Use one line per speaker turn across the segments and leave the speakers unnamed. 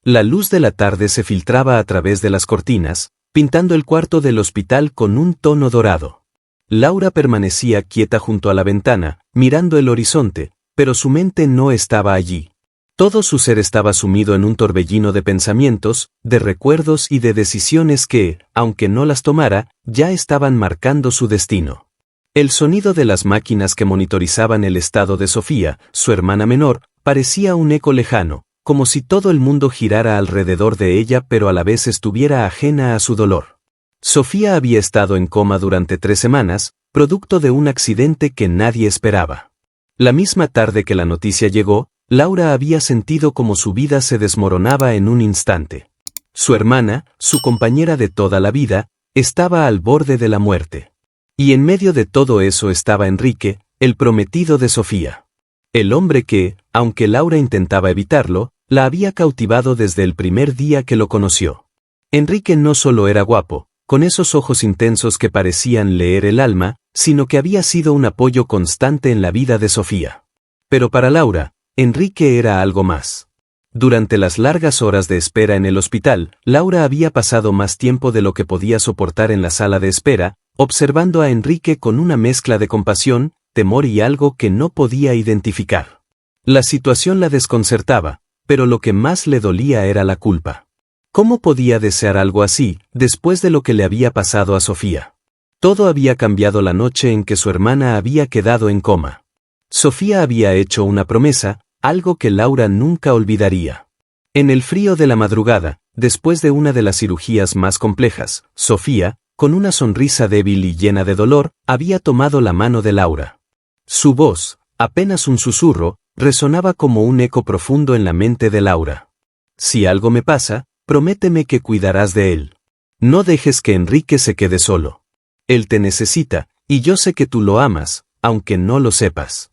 La luz de la tarde se filtraba a través de las cortinas, pintando el cuarto del hospital con un tono dorado. Laura permanecía quieta junto a la ventana, mirando el horizonte, pero su mente no estaba allí. Todo su ser estaba sumido en un torbellino de pensamientos, de recuerdos y de decisiones que, aunque no las tomara, ya estaban marcando su destino. El sonido de las máquinas que monitorizaban el estado de Sofía, su hermana menor, parecía un eco lejano, como si todo el mundo girara alrededor de ella pero a la vez estuviera ajena a su dolor. Sofía había estado en coma durante 3 semanas, producto de un accidente que nadie esperaba. La misma tarde que la noticia llegó, Laura había sentido como su vida se desmoronaba en un instante. Su hermana, su compañera de toda la vida, estaba al borde de la muerte. Y en medio de todo eso estaba Enrique, el prometido de Sofía. El hombre que, aunque Laura intentaba evitarlo, la había cautivado desde el primer día que lo conoció. Enrique no solo era guapo, con esos ojos intensos que parecían leer el alma, sino que había sido un apoyo constante en la vida de Sofía. Pero para Laura, Enrique era algo más. Durante las largas horas de espera en el hospital, Laura había pasado más tiempo de lo que podía soportar en la sala de espera, observando a Enrique con una mezcla de compasión, temor y algo que no podía identificar. La situación la desconcertaba, pero lo que más le dolía era la culpa. ¿Cómo podía desear algo así, después de lo que le había pasado a Sofía? Todo había cambiado la noche en que su hermana había quedado en coma. Sofía había hecho una promesa, algo que Laura nunca olvidaría. En el frío de la madrugada, después de una de las cirugías más complejas, Sofía, con una sonrisa débil y llena de dolor, había tomado la mano de Laura. Su voz, apenas un susurro, resonaba como un eco profundo en la mente de Laura. Si algo me pasa, prométeme que cuidarás de él. No dejes que Enrique se quede solo. Él te necesita, y yo sé que tú lo amas, aunque no lo sepas.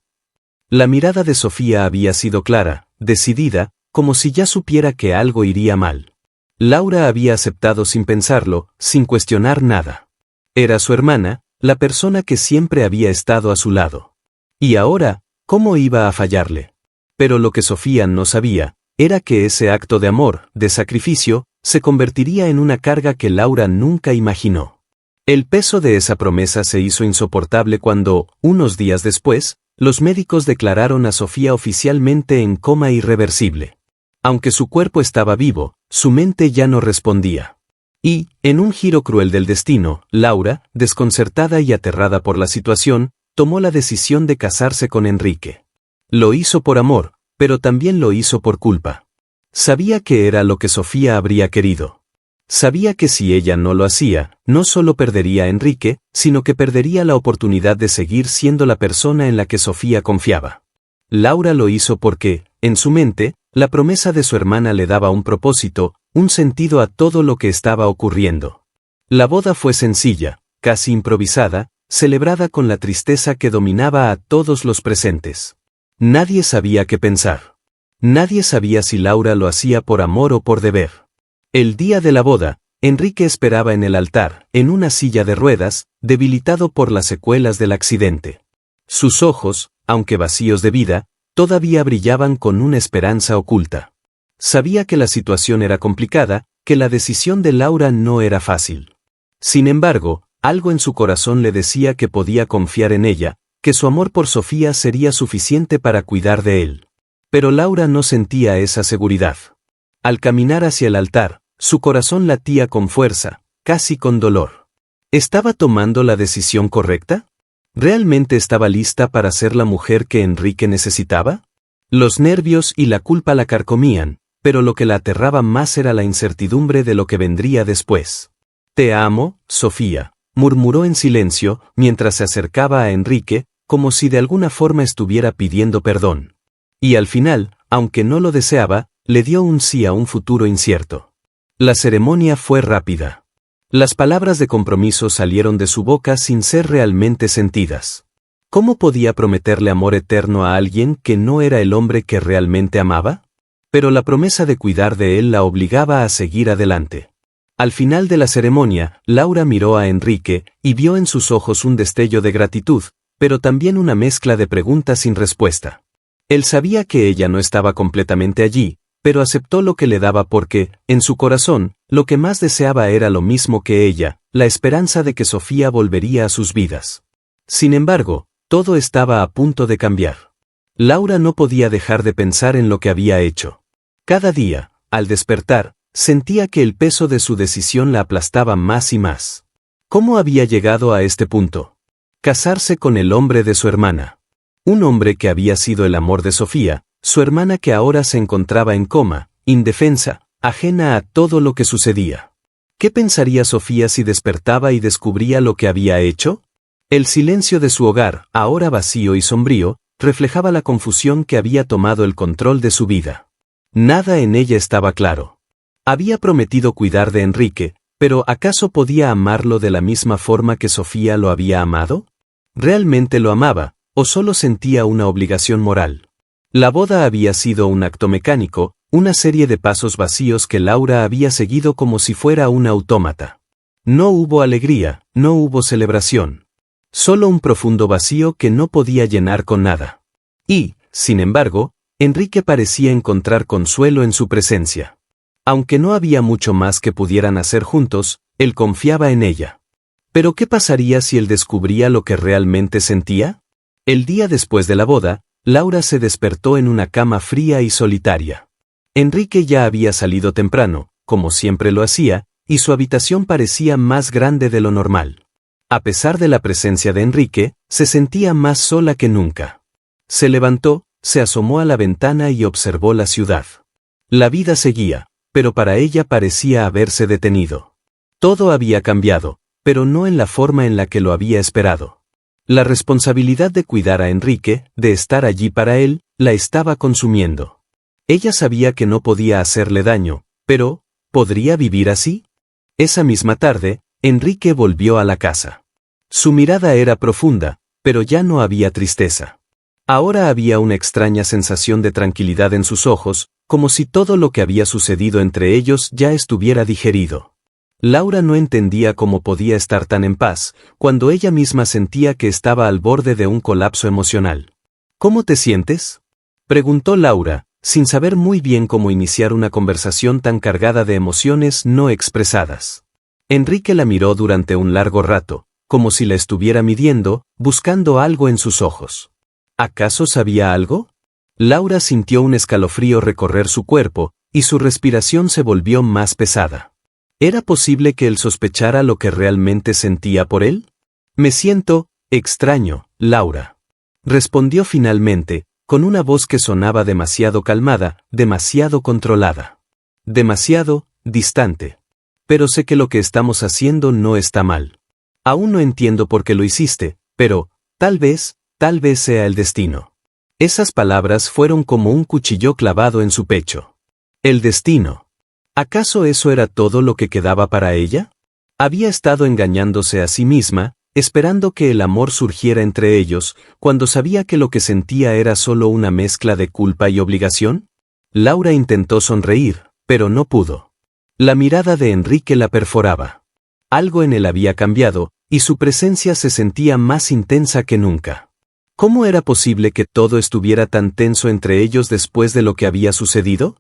La mirada de Sofía había sido clara, decidida, como si ya supiera que algo iría mal. Laura había aceptado sin pensarlo, sin cuestionar nada. Era su hermana, la persona que siempre había estado a su lado. Y ahora, ¿cómo iba a fallarle? Pero lo que Sofía no sabía, era que ese acto de amor, de sacrificio, se convertiría en una carga que Laura nunca imaginó. El peso de esa promesa se hizo insoportable cuando, unos días después, los médicos declararon a Sofía oficialmente en coma irreversible. Aunque su cuerpo estaba vivo, su mente ya no respondía. Y, en un giro cruel del destino, Laura, desconcertada y aterrada por la situación, tomó la decisión de casarse con Enrique. Lo hizo por amor, pero también lo hizo por culpa. Sabía que era lo que Sofía habría querido. Sabía que si ella no lo hacía, no solo perdería a Enrique, sino que perdería la oportunidad de seguir siendo la persona en la que Sofía confiaba. Laura lo hizo porque, en su mente, la promesa de su hermana le daba un propósito, un sentido a todo lo que estaba ocurriendo. La boda fue sencilla, casi improvisada, celebrada con la tristeza que dominaba a todos los presentes. Nadie sabía qué pensar. Nadie sabía si Laura lo hacía por amor o por deber. El día de la boda, Enrique esperaba en el altar, en una silla de ruedas, debilitado por las secuelas del accidente. Sus ojos, aunque vacíos de vida, todavía brillaban con una esperanza oculta. Sabía que la situación era complicada, que la decisión de Laura no era fácil. Sin embargo, algo en su corazón le decía que podía confiar en ella, que su amor por Sofía sería suficiente para cuidar de él. Pero Laura no sentía esa seguridad. Al caminar hacia el altar, su corazón latía con fuerza, casi con dolor. ¿Estaba tomando la decisión correcta? ¿Realmente estaba lista para ser la mujer que Enrique necesitaba? Los nervios y la culpa la carcomían, pero lo que la aterraba más era la incertidumbre de lo que vendría después. «Te amo, Sofía», murmuró en silencio, mientras se acercaba a Enrique, como si de alguna forma estuviera pidiendo perdón. Y al final, aunque no lo deseaba, le dio un sí a un futuro incierto. La ceremonia fue rápida. Las palabras de compromiso salieron de su boca sin ser realmente sentidas. ¿Cómo podía prometerle amor eterno a alguien que no era el hombre que realmente amaba? Pero la promesa de cuidar de él la obligaba a seguir adelante. Al final de la ceremonia, Laura miró a Enrique y vio en sus ojos un destello de gratitud, pero también una mezcla de preguntas sin respuesta. Él sabía que ella no estaba completamente allí, pero aceptó lo que le daba porque, en su corazón, lo que más deseaba era lo mismo que ella, la esperanza de que Sofía volvería a sus vidas. Sin embargo, todo estaba a punto de cambiar. Laura no podía dejar de pensar en lo que había hecho. Cada día, al despertar, sentía que el peso de su decisión la aplastaba más y más. ¿Cómo había llegado a este punto? Casarse con el hombre de su hermana. Un hombre que había sido el amor de Sofía, su hermana que ahora se encontraba en coma, indefensa, ajena a todo lo que sucedía. ¿Qué pensaría Sofía si despertaba y descubría lo que había hecho? El silencio de su hogar, ahora vacío y sombrío, reflejaba la confusión que había tomado el control de su vida. Nada en ella estaba claro. Había prometido cuidar de Enrique, pero ¿acaso podía amarlo de la misma forma que Sofía lo había amado? ¿Realmente lo amaba, o solo sentía una obligación moral? La boda había sido un acto mecánico, una serie de pasos vacíos que Laura había seguido como si fuera un autómata. No hubo alegría, no hubo celebración. Solo un profundo vacío que no podía llenar con nada. Y, sin embargo, Enrique parecía encontrar consuelo en su presencia. Aunque no había mucho más que pudieran hacer juntos, él confiaba en ella. ¿Pero qué pasaría si él descubría lo que realmente sentía? El día después de la boda, Laura se despertó en una cama fría y solitaria. Enrique ya había salido temprano, como siempre lo hacía, y su habitación parecía más grande de lo normal. A pesar de la presencia de Enrique, se sentía más sola que nunca. Se levantó, se asomó a la ventana y observó la ciudad. La vida seguía, pero para ella parecía haberse detenido. Todo había cambiado, pero no en la forma en la que lo había esperado. La responsabilidad de cuidar a Enrique, de estar allí para él, la estaba consumiendo. Ella sabía que no podía hacerle daño, pero, ¿podría vivir así? Esa misma tarde, Enrique volvió a la casa. Su mirada era profunda, pero ya no había tristeza. Ahora había una extraña sensación de tranquilidad en sus ojos, como si todo lo que había sucedido entre ellos ya estuviera digerido. Laura no entendía cómo podía estar tan en paz, cuando ella misma sentía que estaba al borde de un colapso emocional. ¿Cómo te sientes?, preguntó Laura, sin saber muy bien cómo iniciar una conversación tan cargada de emociones no expresadas. Enrique la miró durante un largo rato, como si la estuviera midiendo, buscando algo en sus ojos. ¿Acaso sabía algo? Laura sintió un escalofrío recorrer su cuerpo, y su respiración se volvió más pesada. ¿Era posible que él sospechara lo que realmente sentía por él? Me siento extraño, Laura. Respondió finalmente, con una voz que sonaba demasiado calmada, demasiado controlada. Demasiado distante. Pero sé que lo que estamos haciendo no está mal. Aún no entiendo por qué lo hiciste, pero, tal vez sea el destino. Esas palabras fueron como un cuchillo clavado en su pecho. El destino. ¿Acaso eso era todo lo que quedaba para ella? Había estado engañándose a sí misma, esperando que el amor surgiera entre ellos, cuando sabía que lo que sentía era solo una mezcla de culpa y obligación. Laura intentó sonreír, pero no pudo. La mirada de Enrique la perforaba. Algo en él había cambiado, y su presencia se sentía más intensa que nunca. ¿Cómo era posible que todo estuviera tan tenso entre ellos después de lo que había sucedido?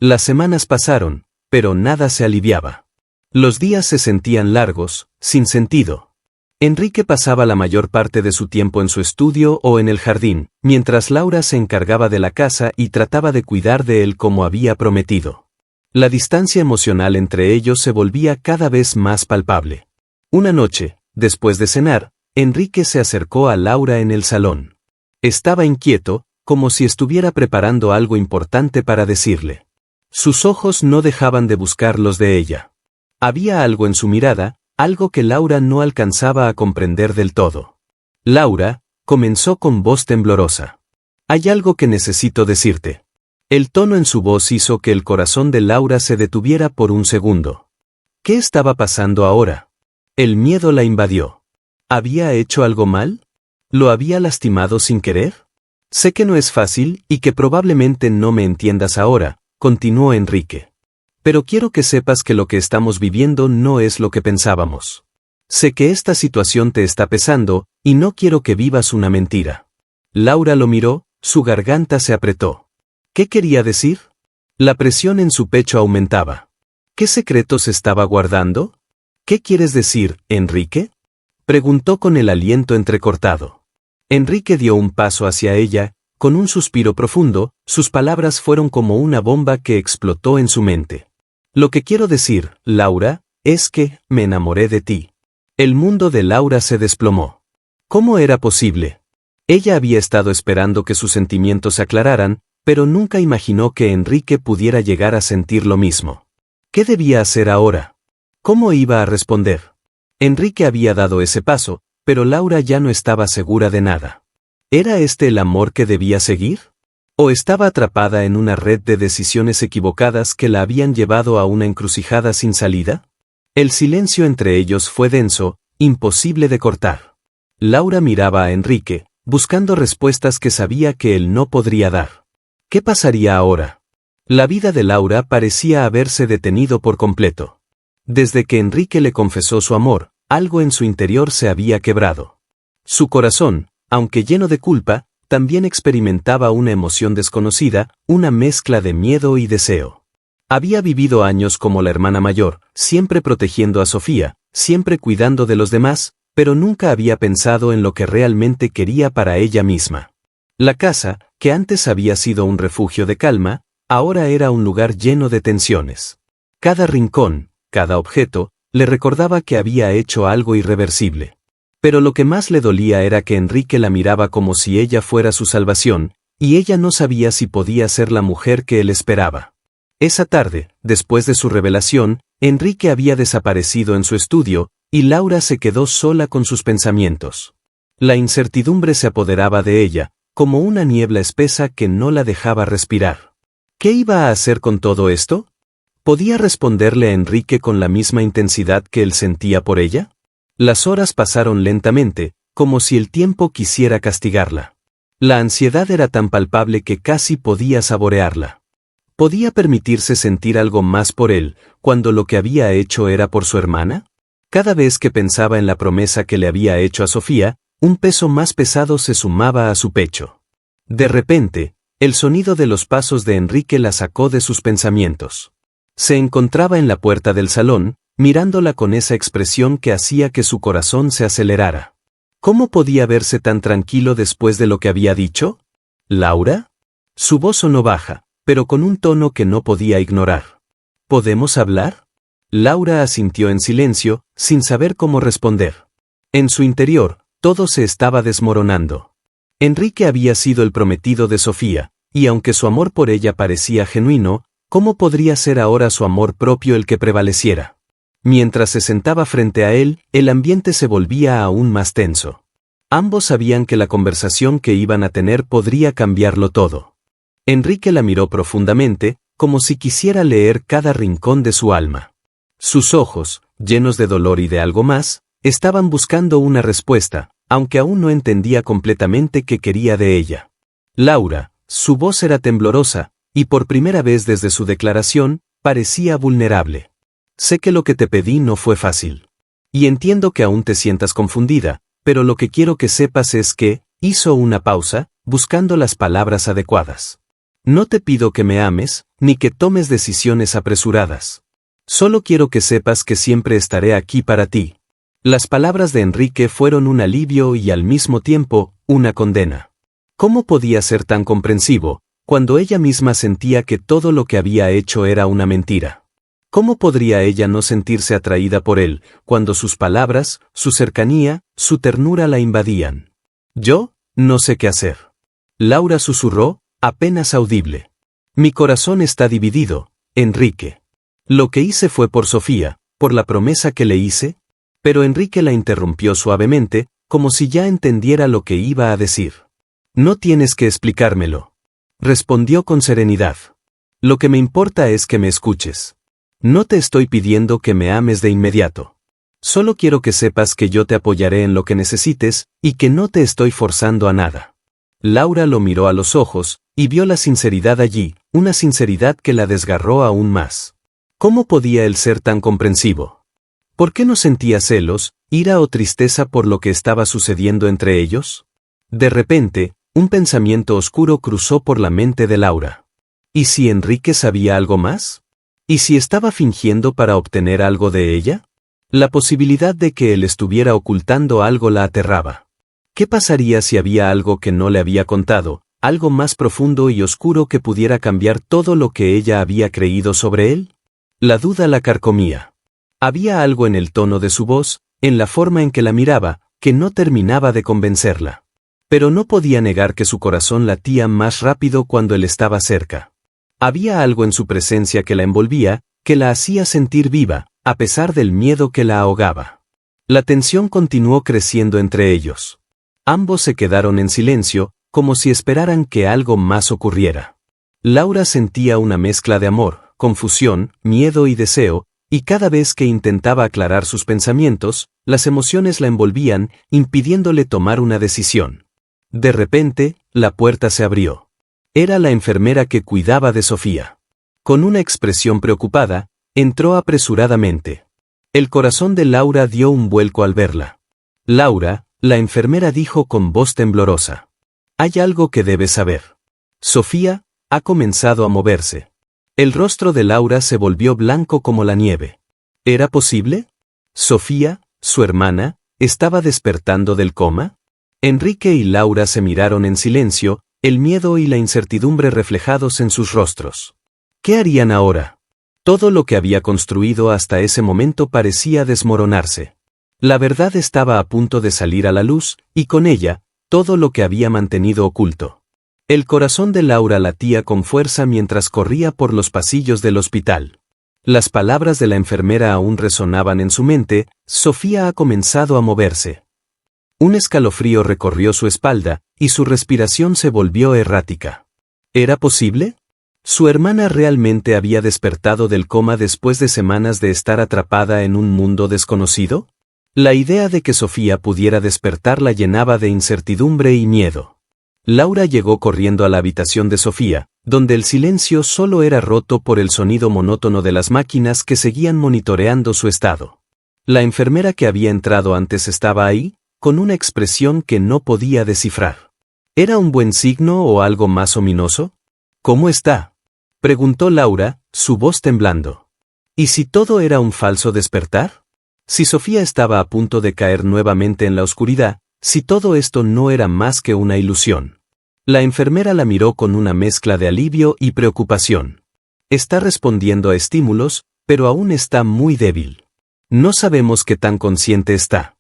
Las semanas pasaron, pero nada se aliviaba. Los días se sentían largos, sin sentido. Enrique pasaba la mayor parte de su tiempo en su estudio o en el jardín, mientras Laura se encargaba de la casa y trataba de cuidar de él como había prometido. La distancia emocional entre ellos se volvía cada vez más palpable. Una noche, después de cenar, Enrique se acercó a Laura en el salón. Estaba inquieto, como si estuviera preparando algo importante para decirle. Sus ojos no dejaban de buscar los de ella. Había algo en su mirada, algo que Laura no alcanzaba a comprender del todo. Laura, comenzó con voz temblorosa. Hay algo que necesito decirte. El tono en su voz hizo que el corazón de Laura se detuviera por un segundo. ¿Qué estaba pasando ahora? El miedo la invadió. ¿Había hecho algo mal? ¿Lo había lastimado sin querer? Sé que no es fácil y que probablemente no me entiendas ahora, continuó Enrique. Pero quiero que sepas que lo que estamos viviendo no es lo que pensábamos. Sé que esta situación te está pesando, y no quiero que vivas una mentira. Laura lo miró, su garganta se apretó. ¿Qué quería decir? La presión en su pecho aumentaba. ¿Qué secretos estaba guardando? ¿Qué quieres decir, Enrique? Preguntó con el aliento entrecortado. Enrique dio un paso hacia ella, con un suspiro profundo, sus palabras fueron como una bomba que explotó en su mente. Lo que quiero decir, Laura, es que me enamoré de ti. El mundo de Laura se desplomó. ¿Cómo era posible? Ella había estado esperando que sus sentimientos se aclararan, pero nunca imaginó que Enrique pudiera llegar a sentir lo mismo. ¿Qué debía hacer ahora? ¿Cómo iba a responder? Enrique había dado ese paso, pero Laura ya no estaba segura de nada. ¿Era este el amor que debía seguir? ¿O estaba atrapada en una red de decisiones equivocadas que la habían llevado a una encrucijada sin salida? El silencio entre ellos fue denso, imposible de cortar. Laura miraba a Enrique, buscando respuestas que sabía que él no podría dar. ¿Qué pasaría ahora? La vida de Laura parecía haberse detenido por completo. Desde que Enrique le confesó su amor, algo en su interior se había quebrado. Su corazón, aunque lleno de culpa, también experimentaba una emoción desconocida, una mezcla de miedo y deseo. Había vivido años como la hermana mayor, siempre protegiendo a Sofía, siempre cuidando de los demás, pero nunca había pensado en lo que realmente quería para ella misma. La casa, que antes había sido un refugio de calma, ahora era un lugar lleno de tensiones. Cada rincón, cada objeto, le recordaba que había hecho algo irreversible. Pero lo que más le dolía era que Enrique la miraba como si ella fuera su salvación, y ella no sabía si podía ser la mujer que él esperaba. Esa tarde, después de su revelación, Enrique había desaparecido en su estudio, y Laura se quedó sola con sus pensamientos. La incertidumbre se apoderaba de ella, como una niebla espesa que no la dejaba respirar. ¿Qué iba a hacer con todo esto? ¿Podía responderle a Enrique con la misma intensidad que él sentía por ella? Las horas pasaron lentamente, como si el tiempo quisiera castigarla. La ansiedad era tan palpable que casi podía saborearla. ¿Podía permitirse sentir algo más por él, cuando lo que había hecho era por su hermana? Cada vez que pensaba en la promesa que le había hecho a Sofía, un peso más pesado se sumaba a su pecho. De repente, el sonido de los pasos de Enrique la sacó de sus pensamientos. Se encontraba en la puerta del salón, mirándola con esa expresión que hacía que su corazón se acelerara. ¿Cómo podía verse tan tranquilo después de lo que había dicho? ¿Laura? Su voz sonó baja, pero con un tono que no podía ignorar. ¿Podemos hablar? Laura asintió en silencio, sin saber cómo responder. En su interior, todo se estaba desmoronando. Enrique había sido el prometido de Sofía, y aunque su amor por ella parecía genuino, ¿cómo podría ser ahora su amor propio el que prevaleciera? Mientras se sentaba frente a él, el ambiente se volvía aún más tenso. Ambos sabían que la conversación que iban a tener podría cambiarlo todo. Enrique la miró profundamente, como si quisiera leer cada rincón de su alma. Sus ojos, llenos de dolor y de algo más, estaban buscando una respuesta, aunque aún no entendía completamente qué quería de ella. Laura, su voz era temblorosa, y por primera vez desde su declaración, parecía vulnerable. Sé que lo que te pedí no fue fácil. Y entiendo que aún te sientas confundida, pero lo que quiero que sepas es que, hizo una pausa, buscando las palabras adecuadas. No te pido que me ames, ni que tomes decisiones apresuradas. Solo quiero que sepas que siempre estaré aquí para ti. Las palabras de Enrique fueron un alivio y al mismo tiempo, una condena. ¿Cómo podía ser tan comprensivo, cuando ella misma sentía que todo lo que había hecho era una mentira? ¿Cómo podría ella no sentirse atraída por él, cuando sus palabras, su cercanía, su ternura la invadían? Yo, no sé qué hacer. Laura susurró, apenas audible. Mi corazón está dividido, Enrique. Lo que hice fue por Sofía, por la promesa que le hice, pero Enrique la interrumpió suavemente, como si ya entendiera lo que iba a decir. No tienes que explicármelo. Respondió con serenidad. Lo que me importa es que me escuches. No te estoy pidiendo que me ames de inmediato. Solo quiero que sepas que yo te apoyaré en lo que necesites, y que no te estoy forzando a nada. Laura lo miró a los ojos, y vio la sinceridad allí, una sinceridad que la desgarró aún más. ¿Cómo podía él ser tan comprensivo? ¿Por qué no sentía celos, ira o tristeza por lo que estaba sucediendo entre ellos? De repente, un pensamiento oscuro cruzó por la mente de Laura. ¿Y si Enrique sabía algo más? ¿Y si estaba fingiendo para obtener algo de ella? La posibilidad de que él estuviera ocultando algo la aterraba. ¿Qué pasaría si había algo que no le había contado, algo más profundo y oscuro que pudiera cambiar todo lo que ella había creído sobre él? La duda la carcomía. Había algo en el tono de su voz, en la forma en que la miraba, que no terminaba de convencerla. Pero no podía negar que su corazón latía más rápido cuando él estaba cerca. Había algo en su presencia que la envolvía, que la hacía sentir viva, a pesar del miedo que la ahogaba. La tensión continuó creciendo entre ellos. Ambos se quedaron en silencio, como si esperaran que algo más ocurriera. Laura sentía una mezcla de amor, confusión, miedo y deseo, y cada vez que intentaba aclarar sus pensamientos, las emociones la envolvían, impidiéndole tomar una decisión. De repente, la puerta se abrió. Era la enfermera que cuidaba de Sofía. Con una expresión preocupada, entró apresuradamente. El corazón de Laura dio un vuelco al verla. Laura, la enfermera dijo con voz temblorosa. Hay algo que debes saber. Sofía ha comenzado a moverse. El rostro de Laura se volvió blanco como la nieve. ¿Era posible? Sofía, su hermana, ¿estaba despertando del coma? Enrique y Laura se miraron en silencio, el miedo y la incertidumbre reflejados en sus rostros. ¿Qué harían ahora? Todo lo que había construido hasta ese momento parecía desmoronarse. La verdad estaba a punto de salir a la luz, y con ella, todo lo que había mantenido oculto. El corazón de Laura latía con fuerza mientras corría por los pasillos del hospital. Las palabras de la enfermera aún resonaban en su mente. Sofía ha comenzado a moverse. Un escalofrío recorrió su espalda, y su respiración se volvió errática. ¿Era posible? ¿Su hermana realmente había despertado del coma después de semanas de estar atrapada en un mundo desconocido? La idea de que Sofía pudiera despertar la llenaba de incertidumbre y miedo. Laura llegó corriendo a la habitación de Sofía, donde el silencio solo era roto por el sonido monótono de las máquinas que seguían monitoreando su estado. La enfermera que había entrado antes estaba ahí, con una expresión que no podía descifrar. ¿Era un buen signo o algo más ominoso? ¿Cómo está?, preguntó Laura, su voz temblando. ¿Y si todo era un falso despertar? Si Sofía estaba a punto de caer nuevamente en la oscuridad, si todo esto no era más que una ilusión. La enfermera la miró con una mezcla de alivio y preocupación. Está respondiendo a estímulos, pero aún está muy débil. No sabemos qué tan consciente está,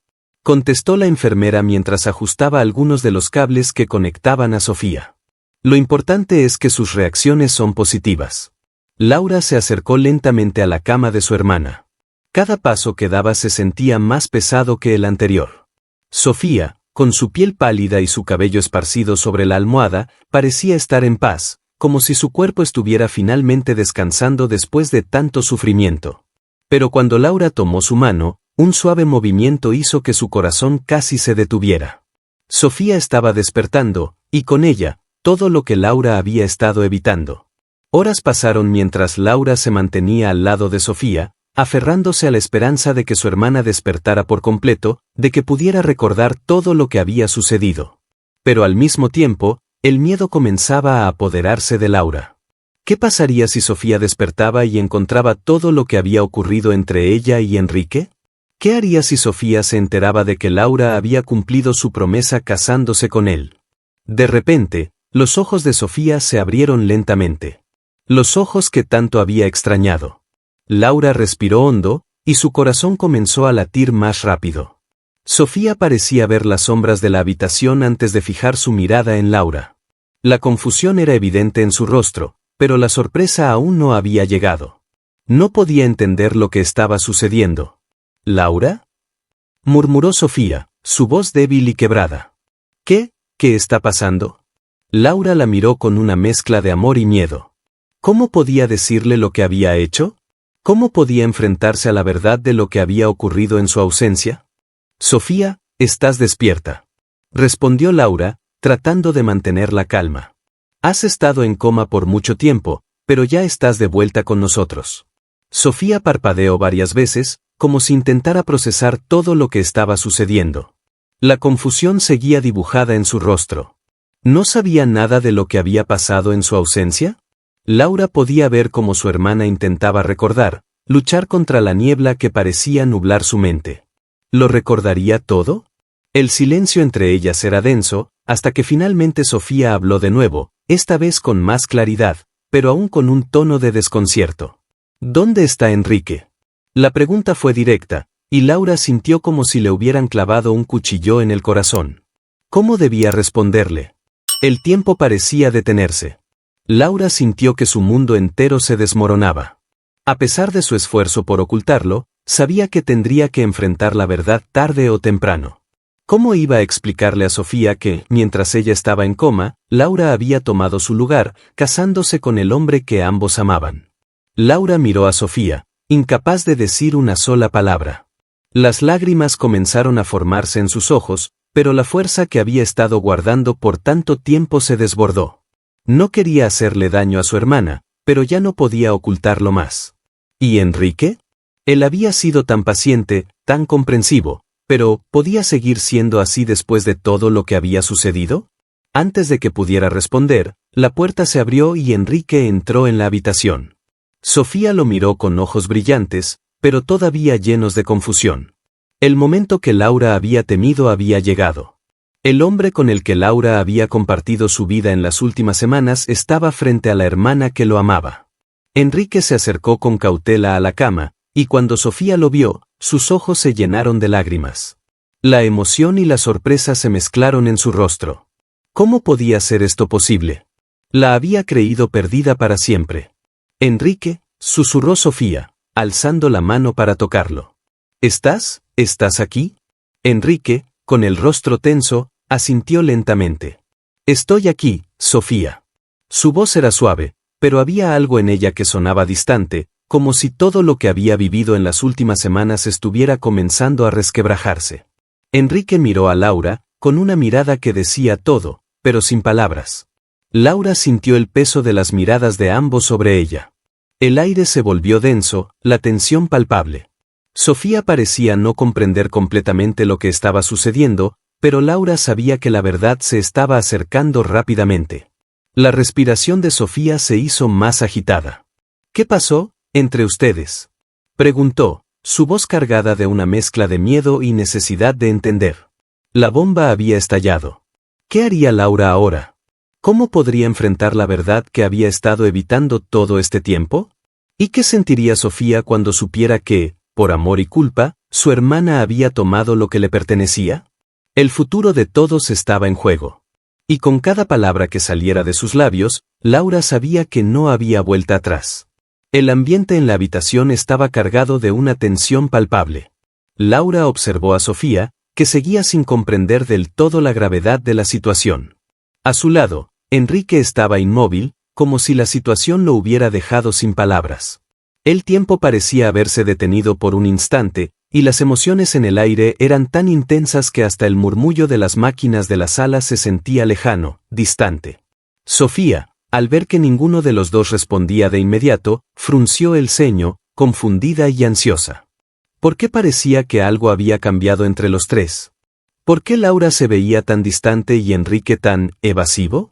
contestó la enfermera mientras ajustaba algunos de los cables que conectaban a Sofía. Lo importante es que sus reacciones son positivas. Laura se acercó lentamente a la cama de su hermana. Cada paso que daba se sentía más pesado que el anterior. Sofía, con su piel pálida y su cabello esparcido sobre la almohada, parecía estar en paz, como si su cuerpo estuviera finalmente descansando después de tanto sufrimiento. Pero cuando Laura tomó su mano, un suave movimiento hizo que su corazón casi se detuviera. Sofía estaba despertando, y con ella, todo lo que Laura había estado evitando. Horas pasaron mientras Laura se mantenía al lado de Sofía, aferrándose a la esperanza de que su hermana despertara por completo, de que pudiera recordar todo lo que había sucedido. Pero al mismo tiempo, el miedo comenzaba a apoderarse de Laura. ¿Qué pasaría si Sofía despertaba y encontraba todo lo que había ocurrido entre ella y Enrique? ¿Qué haría si Sofía se enteraba de que Laura había cumplido su promesa casándose con él? De repente, los ojos de Sofía se abrieron lentamente. Los ojos que tanto había extrañado. Laura respiró hondo, y su corazón comenzó a latir más rápido. Sofía parecía ver las sombras de la habitación antes de fijar su mirada en Laura. La confusión era evidente en su rostro, pero la sorpresa aún no había llegado. No podía entender lo que estaba sucediendo. ¿Laura?, murmuró Sofía, su voz débil y quebrada. ¿Qué está pasando? Laura la miró con una mezcla de amor y miedo. ¿Cómo podía decirle lo que había hecho? ¿Cómo podía enfrentarse a la verdad de lo que había ocurrido en su ausencia? Sofía, estás despierta, respondió Laura, tratando de mantener la calma. Has estado en coma por mucho tiempo, pero ya estás de vuelta con nosotros. Sofía parpadeó varias veces, como si intentara procesar todo lo que estaba sucediendo. La confusión seguía dibujada en su rostro. ¿No sabía nada de lo que había pasado en su ausencia? Laura podía ver cómo su hermana intentaba recordar, luchar contra la niebla que parecía nublar su mente. ¿Lo recordaría todo? El silencio entre ellas era denso, hasta que finalmente Sofía habló de nuevo, esta vez con más claridad, pero aún con un tono de desconcierto. ¿Dónde está Enrique? La pregunta fue directa, y Laura sintió como si le hubieran clavado un cuchillo en el corazón. ¿Cómo debía responderle? El tiempo parecía detenerse. Laura sintió que su mundo entero se desmoronaba. A pesar de su esfuerzo por ocultarlo, sabía que tendría que enfrentar la verdad tarde o temprano. ¿Cómo iba a explicarle a Sofía que, mientras ella estaba en coma, Laura había tomado su lugar, casándose con el hombre que ambos amaban? Laura miró a Sofía, incapaz de decir una sola palabra. Las lágrimas comenzaron a formarse en sus ojos, pero la fuerza que había estado guardando por tanto tiempo se desbordó. No quería hacerle daño a su hermana, pero ya no podía ocultarlo más. ¿Y Enrique? Él había sido tan paciente, tan comprensivo, pero ¿podía seguir siendo así después de todo lo que había sucedido? Antes de que pudiera responder, la puerta se abrió y Enrique entró en la habitación. Sofía lo miró con ojos brillantes, pero todavía llenos de confusión. El momento que Laura había temido había llegado. El hombre con el que Laura había compartido su vida en las últimas semanas estaba frente a la hermana que lo amaba. Enrique se acercó con cautela a la cama, y cuando Sofía lo vio, sus ojos se llenaron de lágrimas. La emoción y la sorpresa se mezclaron en su rostro. ¿Cómo podía ser esto posible? La había creído perdida para siempre. Enrique, susurró Sofía, alzando la mano para tocarlo. ¿Estás aquí? Enrique, con el rostro tenso, asintió lentamente. Estoy aquí, Sofía. Su voz era suave, pero había algo en ella que sonaba distante, como si todo lo que había vivido en las últimas semanas estuviera comenzando a resquebrajarse. Enrique miró a Laura, con una mirada que decía todo, pero sin palabras. Laura sintió el peso de las miradas de ambos sobre ella. El aire se volvió denso, la tensión palpable. Sofía parecía no comprender completamente lo que estaba sucediendo, pero Laura sabía que la verdad se estaba acercando rápidamente. La respiración de Sofía se hizo más agitada. ¿Qué pasó entre ustedes?, preguntó, su voz cargada de una mezcla de miedo y necesidad de entender. La bomba había estallado. ¿Qué haría Laura ahora? ¿Cómo podría enfrentar la verdad que había estado evitando todo este tiempo? ¿Y qué sentiría Sofía cuando supiera que, por amor y culpa, su hermana había tomado lo que le pertenecía? El futuro de todos estaba en juego. Y con cada palabra que saliera de sus labios, Laura sabía que no había vuelta atrás. El ambiente en la habitación estaba cargado de una tensión palpable. Laura observó a Sofía, que seguía sin comprender del todo la gravedad de la situación. A su lado, Enrique estaba inmóvil, como si la situación lo hubiera dejado sin palabras. El tiempo parecía haberse detenido por un instante, y las emociones en el aire eran tan intensas que hasta el murmullo de las máquinas de la sala se sentía lejano, distante. Sofía, al ver que ninguno de los dos respondía de inmediato, frunció el ceño, confundida y ansiosa. ¿Por qué parecía que algo había cambiado entre los tres? ¿Por qué Laura se veía tan distante y Enrique tan evasivo?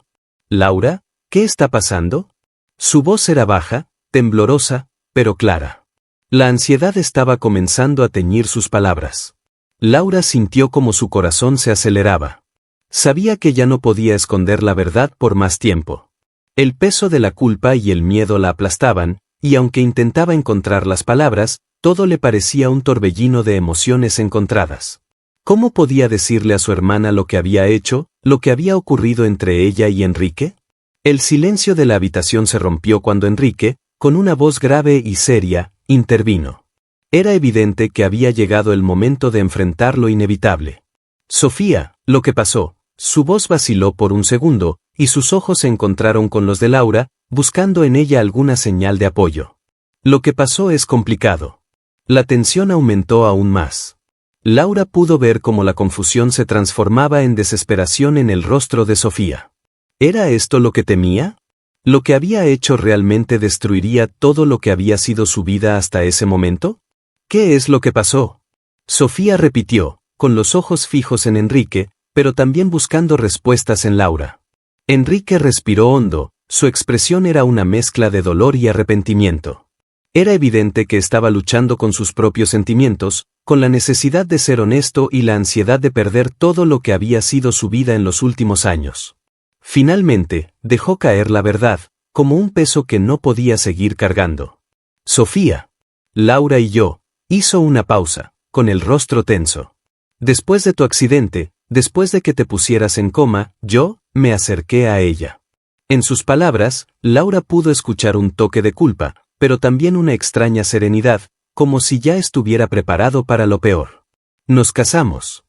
¿Laura? ¿Qué está pasando? Su voz era baja, temblorosa, pero clara. La ansiedad estaba comenzando a teñir sus palabras. Laura sintió como su corazón se aceleraba. Sabía que ya no podía esconder la verdad por más tiempo. El peso de la culpa y el miedo la aplastaban, y aunque intentaba encontrar las palabras, todo le parecía un torbellino de emociones encontradas. ¿Cómo podía decirle a su hermana lo que había hecho, lo que había ocurrido entre ella y Enrique? El silencio de la habitación se rompió cuando Enrique, con una voz grave y seria, intervino. Era evidente que había llegado el momento de enfrentar lo inevitable. Sofía, lo que pasó. Su voz vaciló por un segundo, y sus ojos se encontraron con los de Laura, buscando en ella alguna señal de apoyo. Lo que pasó es complicado. La tensión aumentó aún más. Laura pudo ver cómo la confusión se transformaba en desesperación en el rostro de Sofía. ¿Era esto lo que temía? ¿Lo que había hecho realmente destruiría todo lo que había sido su vida hasta ese momento? ¿Qué es lo que pasó? Sofía repitió, con los ojos fijos en Enrique, pero también buscando respuestas en Laura. Enrique respiró hondo, Su expresión era una mezcla de dolor y arrepentimiento. Era evidente que estaba luchando con sus propios sentimientos, con la necesidad de ser honesto y la ansiedad de perder todo lo que había sido su vida en los últimos años. Finalmente, dejó caer la verdad, como un peso que no podía seguir cargando. Sofía. Laura y yo, hizo una pausa, con el rostro tenso. Después de tu accidente, después de que te pusieras en coma, yo, me acerqué a ella. En sus palabras, Laura pudo escuchar un toque de culpa, pero también una extraña serenidad, como si ya estuviera preparado para lo peor. Nos casamos.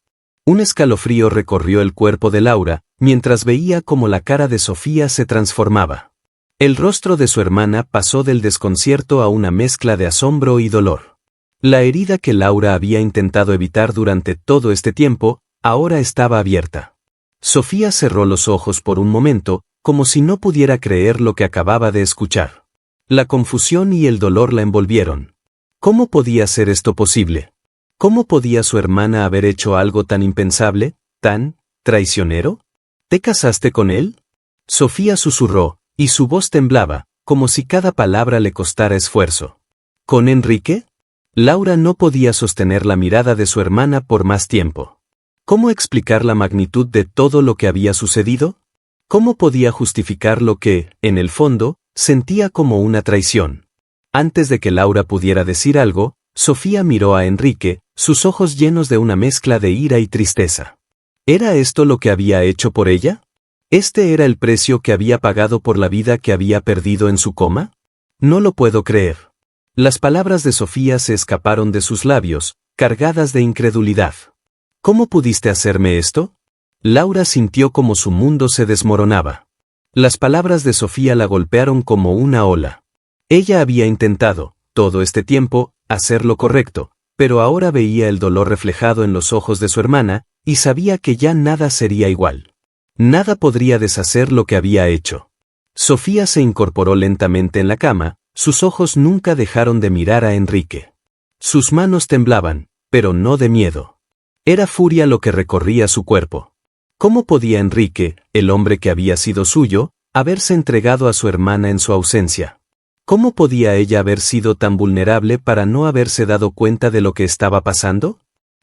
Un escalofrío recorrió el cuerpo de Laura, mientras veía cómo la cara de Sofía se transformaba. El rostro de su hermana pasó del desconcierto a una mezcla de asombro y dolor. La herida que Laura había intentado evitar durante todo este tiempo, ahora estaba abierta. Sofía cerró los ojos por un momento, como si no pudiera creer lo que acababa de escuchar. La confusión y el dolor la envolvieron. ¿Cómo podía ser esto posible? ¿Cómo podía su hermana haber hecho algo tan impensable, tan traicionero? ¿Te casaste con él? Sofía susurró, y su voz temblaba, como si cada palabra le costara esfuerzo. ¿Con Enrique? Laura no podía sostener la mirada de su hermana por más tiempo. ¿Cómo explicar la magnitud de todo lo que había sucedido? ¿Cómo podía justificar lo que, en el fondo, sentía como una traición? Antes de que Laura pudiera decir algo, Sofía miró a Enrique, sus ojos llenos de una mezcla de ira y tristeza. ¿Era esto lo que había hecho por ella? ¿Este era el precio que había pagado por la vida que había perdido en su coma? No lo puedo creer. Las palabras de Sofía se escaparon de sus labios, cargadas de incredulidad. ¿Cómo pudiste hacerme esto? Laura sintió como su mundo se desmoronaba. Las palabras de Sofía la golpearon como una ola. Ella había intentado, todo este tiempo, hacer lo correcto, pero ahora veía el dolor reflejado en los ojos de su hermana, y sabía que ya nada sería igual. Nada podría deshacer lo que había hecho. Sofía se incorporó lentamente en la cama, sus ojos nunca dejaron de mirar a Enrique. Sus manos temblaban, pero no de miedo. Era furia lo que recorría su cuerpo. ¿Cómo podía Enrique, el hombre que había sido suyo, haberse entregado a su hermana en su ausencia? ¿Cómo podía ella haber sido tan vulnerable para no haberse dado cuenta de lo que estaba pasando?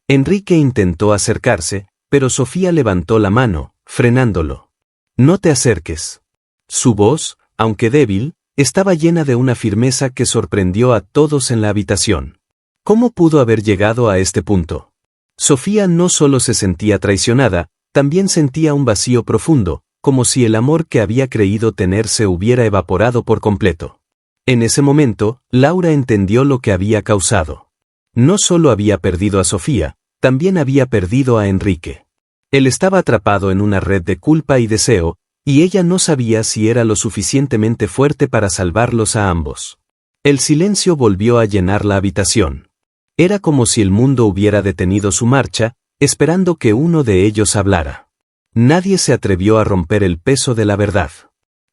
Enrique intentó acercarse, pero Sofía levantó la mano, frenándolo. No te acerques. Su voz, aunque débil, estaba llena de una firmeza que sorprendió a todos en la habitación. ¿Cómo pudo haber llegado a este punto? Sofía no solo se sentía traicionada, también sentía un vacío profundo, como si el amor que había creído tener se hubiera evaporado por completo. En ese momento, Laura entendió lo que había causado. No solo había perdido a Sofía, también había perdido a Enrique. Él estaba atrapado en una red de culpa y deseo, y ella no sabía si era lo suficientemente fuerte para salvarlos a ambos. El silencio volvió a llenar la habitación. Era como si el mundo hubiera detenido su marcha, esperando que uno de ellos hablara. Nadie se atrevió a romper el peso de la verdad.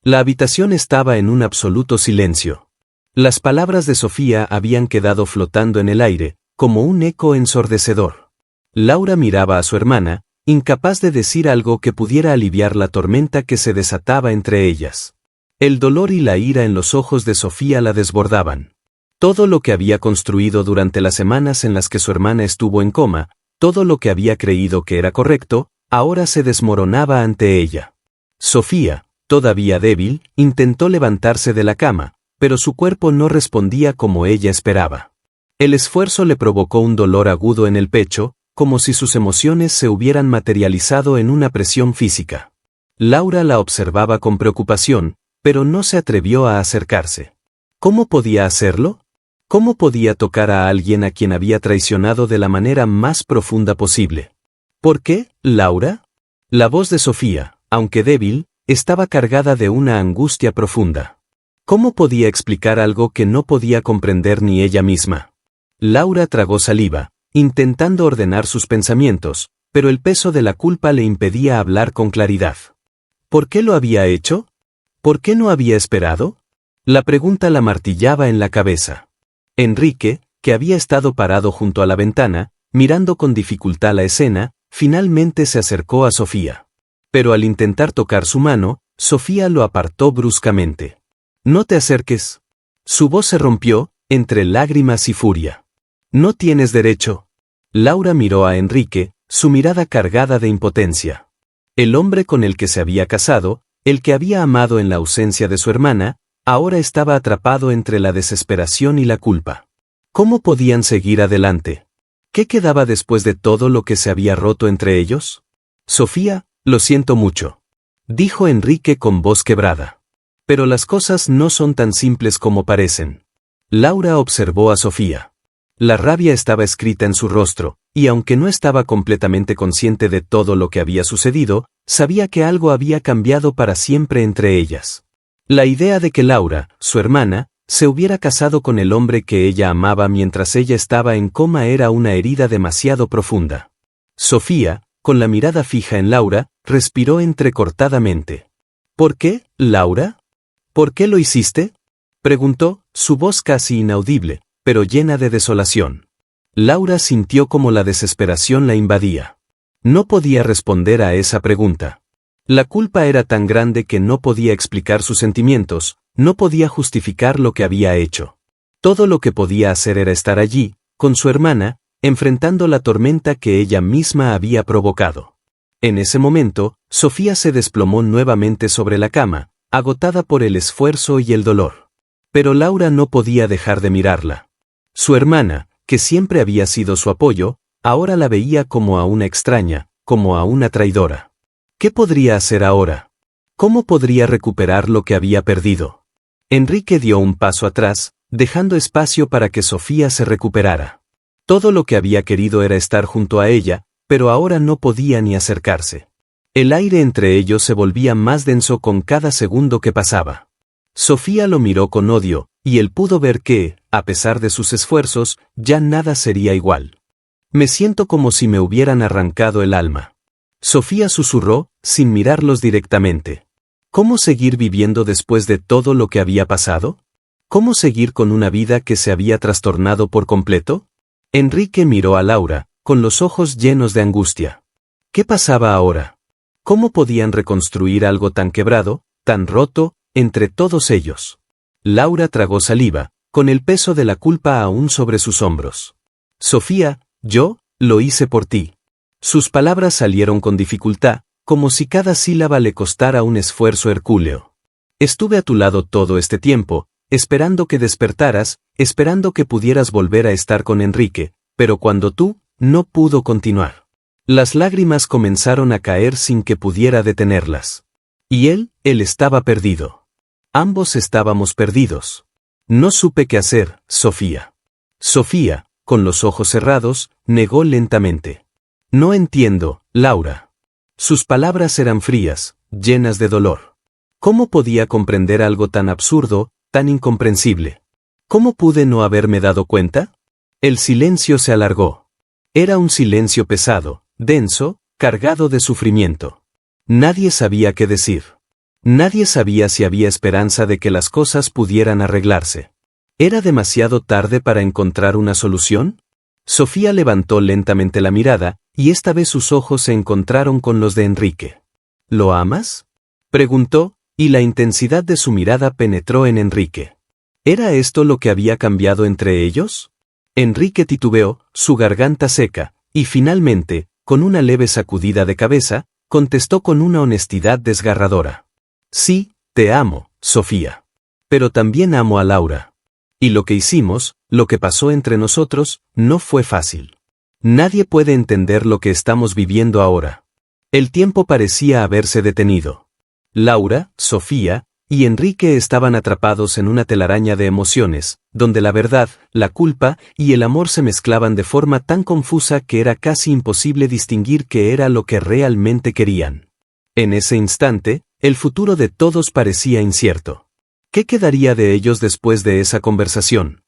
La habitación estaba en un absoluto silencio. Las palabras de Sofía habían quedado flotando en el aire, como un eco ensordecedor. Laura miraba a su hermana, incapaz de decir algo que pudiera aliviar la tormenta que se desataba entre ellas. El dolor y la ira en los ojos de Sofía la desbordaban. Todo lo que había construido durante las semanas en las que su hermana estuvo en coma, todo lo que había creído que era correcto, ahora se desmoronaba ante ella. Sofía, todavía débil, intentó levantarse de la cama, pero su cuerpo no respondía como ella esperaba. El esfuerzo le provocó un dolor agudo en el pecho, como si sus emociones se hubieran materializado en una presión física. Laura la observaba con preocupación, pero no se atrevió a acercarse. ¿Cómo podía hacerlo? ¿Cómo podía tocar a alguien a quien había traicionado de la manera más profunda posible? ¿Por qué, Laura? La voz de Sofía, aunque débil, estaba cargada de una angustia profunda. ¿Cómo podía explicar algo que no podía comprender ni ella misma? Laura tragó saliva, intentando ordenar sus pensamientos, pero el peso de la culpa le impedía hablar con claridad. ¿Por qué lo había hecho? ¿Por qué no había esperado? La pregunta la martillaba en la cabeza. Enrique, que había estado parado junto a la ventana, mirando con dificultad la escena, finalmente se acercó a Sofía. Pero al intentar tocar su mano, Sofía lo apartó bruscamente. No te acerques. Su voz se rompió, entre lágrimas y furia. No tienes derecho. Laura miró a Enrique, su mirada cargada de impotencia. El hombre con el que se había casado, el que había amado en la ausencia de su hermana, ahora estaba atrapado entre la desesperación y la culpa. ¿Cómo podían seguir adelante? ¿Qué quedaba después de todo lo que se había roto entre ellos? Sofía, lo siento mucho, dijo Enrique con voz quebrada. Pero las cosas no son tan simples como parecen. Laura observó a Sofía. La rabia estaba escrita en su rostro, y aunque no estaba completamente consciente de todo lo que había sucedido, sabía que algo había cambiado para siempre entre ellas. La idea de que Laura, su hermana, se hubiera casado con el hombre que ella amaba mientras ella estaba en coma era una herida demasiado profunda. Sofía, con la mirada fija en Laura, respiró entrecortadamente. ¿Por qué, Laura? ¿Por qué lo hiciste? Preguntó, su voz casi inaudible, pero llena de desolación. Laura sintió como la desesperación la invadía. No podía responder a esa pregunta. La culpa era tan grande que no podía explicar sus sentimientos, no podía justificar lo que había hecho. Todo lo que podía hacer era estar allí, con su hermana, enfrentando la tormenta que ella misma había provocado. En ese momento, Sofía se desplomó nuevamente sobre la cama, agotada por el esfuerzo y el dolor. Pero Laura no podía dejar de mirarla. Su hermana, que siempre había sido su apoyo, ahora la veía como a una extraña, como a una traidora. ¿Qué podría hacer ahora? ¿Cómo podría recuperar lo que había perdido? Enrique dio un paso atrás, dejando espacio para que Sofía se recuperara. Todo lo que había querido era estar junto a ella, pero ahora no podía ni acercarse. El aire entre ellos se volvía más denso con cada segundo que pasaba. Sofía lo miró con odio, y él pudo ver que, a pesar de sus esfuerzos, ya nada sería igual. Me siento como si me hubieran arrancado el alma. Sofía susurró, sin mirarlos directamente. ¿Cómo seguir viviendo después de todo lo que había pasado? ¿Cómo seguir con una vida que se había trastornado por completo? Enrique miró a Laura, con los ojos llenos de angustia. ¿Qué pasaba ahora? ¿Cómo podían reconstruir algo tan quebrado, tan roto, entre todos ellos? Laura tragó saliva, con el peso de la culpa aún sobre sus hombros. Sofía, yo, lo hice por ti. Sus palabras salieron con dificultad, como si cada sílaba le costara un esfuerzo hercúleo. Estuve a tu lado todo este tiempo, esperando que despertaras, esperando que pudieras volver a estar con Enrique, pero cuando tú, no pudo continuar. Las lágrimas comenzaron a caer sin que pudiera detenerlas. Y él estaba perdido. Ambos estábamos perdidos. No supe qué hacer, Sofía. Sofía, con los ojos cerrados, negó lentamente. No entiendo, Laura. Sus palabras eran frías, llenas de dolor. ¿Cómo podía comprender algo tan absurdo, tan incomprensible? ¿Cómo pude no haberme dado cuenta? El silencio se alargó. Era un silencio pesado, denso, cargado de sufrimiento. Nadie sabía qué decir. Nadie sabía si había esperanza de que las cosas pudieran arreglarse. ¿Era demasiado tarde para encontrar una solución? Sofía levantó lentamente la mirada, y esta vez sus ojos se encontraron con los de Enrique. ¿Lo amas?, preguntó, y la intensidad de su mirada penetró en Enrique. ¿Era esto lo que había cambiado entre ellos? Enrique titubeó, su garganta seca, y finalmente, con una leve sacudida de cabeza, contestó con una honestidad desgarradora. Sí, te amo, Sofía. Pero también amo a Laura. Y lo que hicimos, lo que pasó entre nosotros, no fue fácil. Nadie puede entender lo que estamos viviendo ahora. El tiempo parecía haberse detenido. Laura, Sofía y Enrique estaban atrapados en una telaraña de emociones, donde la verdad, la culpa y el amor se mezclaban de forma tan confusa que era casi imposible distinguir qué era lo que realmente querían. En ese instante, el futuro de todos parecía incierto. ¿Qué quedaría de ellos después de esa conversación?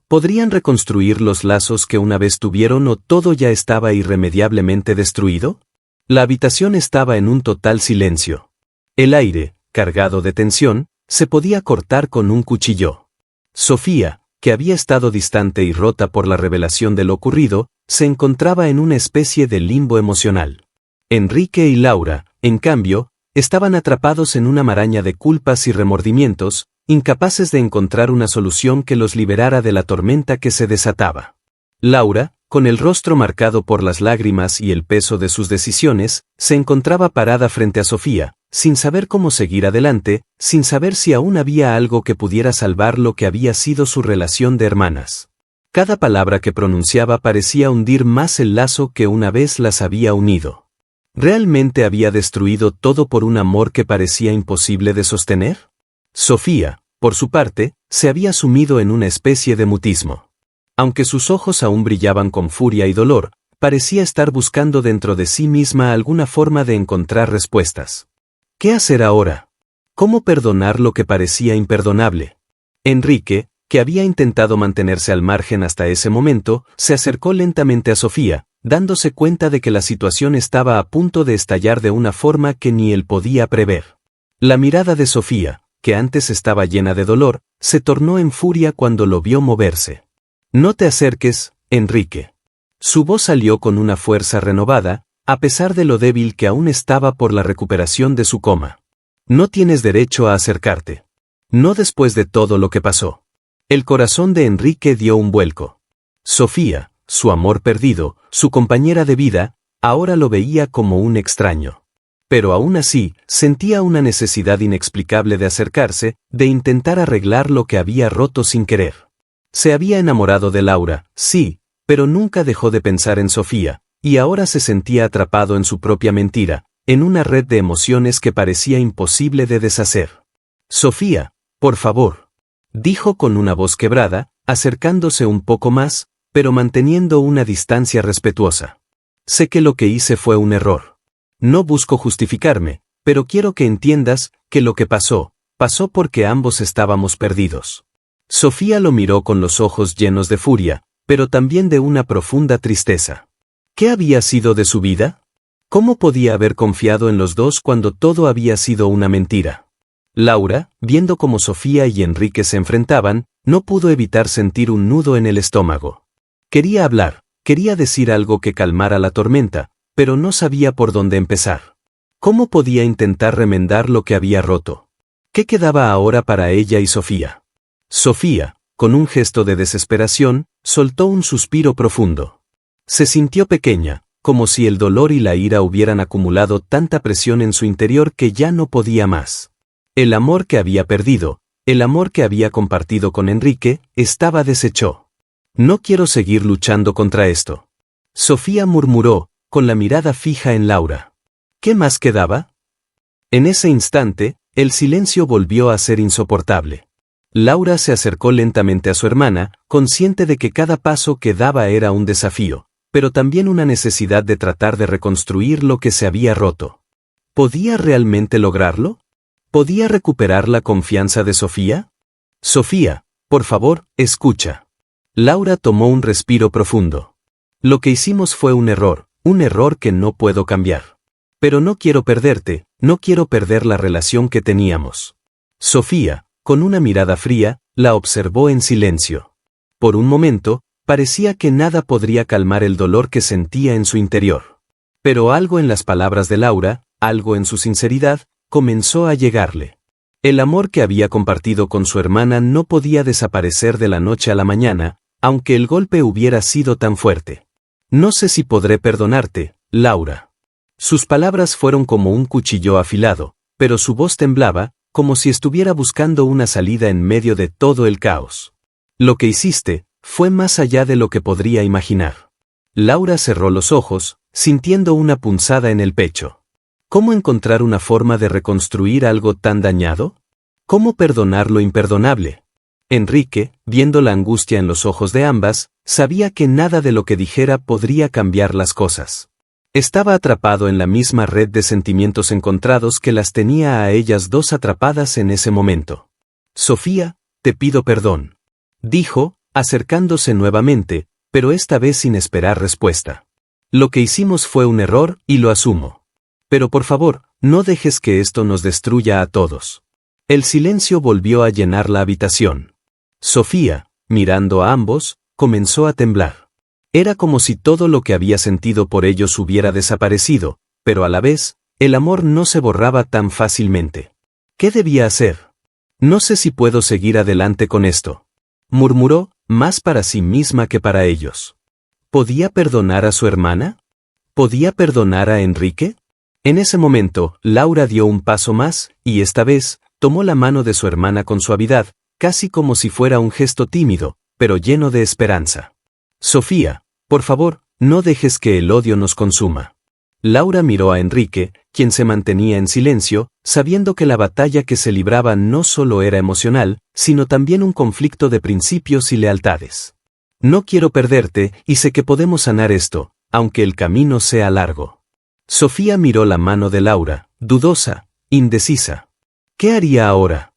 ¿Podrían reconstruir los lazos que una vez tuvieron o todo ya estaba irremediablemente destruido? La habitación estaba en un total silencio. El aire, cargado de tensión, se podía cortar con un cuchillo. Sofía, que había estado distante y rota por la revelación de lo ocurrido, se encontraba en una especie de limbo emocional. Enrique y Laura, en cambio, estaban atrapados en una maraña de culpas y remordimientos, incapaces de encontrar una solución que los liberara de la tormenta que se desataba. Laura, con el rostro marcado por las lágrimas y el peso de sus decisiones, se encontraba parada frente a Sofía, sin saber cómo seguir adelante, sin saber si aún había algo que pudiera salvar lo que había sido su relación de hermanas. Cada palabra que pronunciaba parecía hundir más el lazo que una vez las había unido. ¿Realmente había destruido todo por un amor que parecía imposible de sostener? Sofía, por su parte, se había sumido en una especie de mutismo. Aunque sus ojos aún brillaban con furia y dolor, parecía estar buscando dentro de sí misma alguna forma de encontrar respuestas. ¿Qué hacer ahora? ¿Cómo perdonar lo que parecía imperdonable? Enrique, que había intentado mantenerse al margen hasta ese momento, se acercó lentamente a Sofía, dándose cuenta de que la situación estaba a punto de estallar de una forma que ni él podía prever. La mirada de Sofía, que antes estaba llena de dolor, se tornó en furia cuando lo vio moverse. «No te acerques, Enrique». Su voz salió con una fuerza renovada, a pesar de lo débil que aún estaba por la recuperación de su coma. «No tienes derecho a acercarte. No después de todo lo que pasó». El corazón de Enrique dio un vuelco. Sofía, su amor perdido, su compañera de vida, ahora lo veía como un extraño. Pero aún así, sentía una necesidad inexplicable de acercarse, de intentar arreglar lo que había roto sin querer. Se había enamorado de Laura, sí, pero nunca dejó de pensar en Sofía, y ahora se sentía atrapado en su propia mentira, en una red de emociones que parecía imposible de deshacer. «Sofía, por favor», dijo con una voz quebrada, acercándose un poco más, pero manteniendo una distancia respetuosa. «Sé que lo que hice fue un error. No busco justificarme, pero quiero que entiendas que lo que pasó, pasó porque ambos estábamos perdidos». Sofía lo miró con los ojos llenos de furia, pero también de una profunda tristeza. ¿Qué había sido de su vida? ¿Cómo podía haber confiado en los dos cuando todo había sido una mentira? Laura, viendo cómo Sofía y Enrique se enfrentaban, no pudo evitar sentir un nudo en el estómago. Quería hablar, quería decir algo que calmara la tormenta, pero no sabía por dónde empezar. ¿Cómo podía intentar remendar lo que había roto? ¿Qué quedaba ahora para ella y Sofía? Sofía, con un gesto de desesperación, soltó un suspiro profundo. Se sintió pequeña, como si el dolor y la ira hubieran acumulado tanta presión en su interior que ya no podía más. El amor que había perdido, el amor que había compartido con Enrique, estaba deshecho. «No quiero seguir luchando contra esto». Sofía murmuró, con la mirada fija en Laura. ¿Qué más quedaba? En ese instante, el silencio volvió a ser insoportable. Laura se acercó lentamente a su hermana, consciente de que cada paso que daba era un desafío, pero también una necesidad de tratar de reconstruir lo que se había roto. ¿Podía realmente lograrlo? ¿Podía recuperar la confianza de Sofía? «Sofía, por favor, escucha». Laura tomó un respiro profundo. «Lo que hicimos fue un error que no puedo cambiar. Pero no quiero perderte, no quiero perder la relación que teníamos». Sofía, con una mirada fría, la observó en silencio. Por un momento, parecía que nada podría calmar el dolor que sentía en su interior. Pero algo en las palabras de Laura, algo en su sinceridad, comenzó a llegarle. El amor que había compartido con su hermana no podía desaparecer de la noche a la mañana, aunque el golpe hubiera sido tan fuerte. «No sé si podré perdonarte, Laura». Sus palabras fueron como un cuchillo afilado, pero su voz temblaba, como si estuviera buscando una salida en medio de todo el caos. «Lo que hiciste fue más allá de lo que podría imaginar». Laura cerró los ojos, sintiendo una punzada en el pecho. ¿Cómo encontrar una forma de reconstruir algo tan dañado? ¿Cómo perdonar lo imperdonable? Enrique, viendo la angustia en los ojos de ambas, sabía que nada de lo que dijera podría cambiar las cosas. Estaba atrapado en la misma red de sentimientos encontrados que las tenía a ellas dos atrapadas en ese momento. «Sofía, te pido perdón», dijo, acercándose nuevamente, pero esta vez sin esperar respuesta. «Lo que hicimos fue un error, y lo asumo. Pero por favor, no dejes que esto nos destruya a todos». El silencio volvió a llenar la habitación. Sofía, mirando a ambos, comenzó a temblar. Era como si todo lo que había sentido por ellos hubiera desaparecido, pero a la vez, El amor no se borraba tan fácilmente. ¿Qué debía hacer? No sé si puedo seguir adelante con esto, murmuró, más para sí misma que para ellos. ¿Podía perdonar a su hermana? ¿Podía perdonar a Enrique? En ese momento, Laura dio un paso más, y esta vez, tomó la mano de su hermana con suavidad, casi como si fuera un gesto tímido, pero lleno de esperanza. Sofía, por favor, no dejes que el odio nos consuma. Laura miró a Enrique, quien se mantenía en silencio, sabiendo que la batalla que se libraba no solo era emocional, sino también un conflicto de principios y lealtades. No quiero perderte, y sé que podemos sanar esto, aunque el camino sea largo. Sofía miró la mano de Laura, dudosa, indecisa. ¿Qué haría ahora?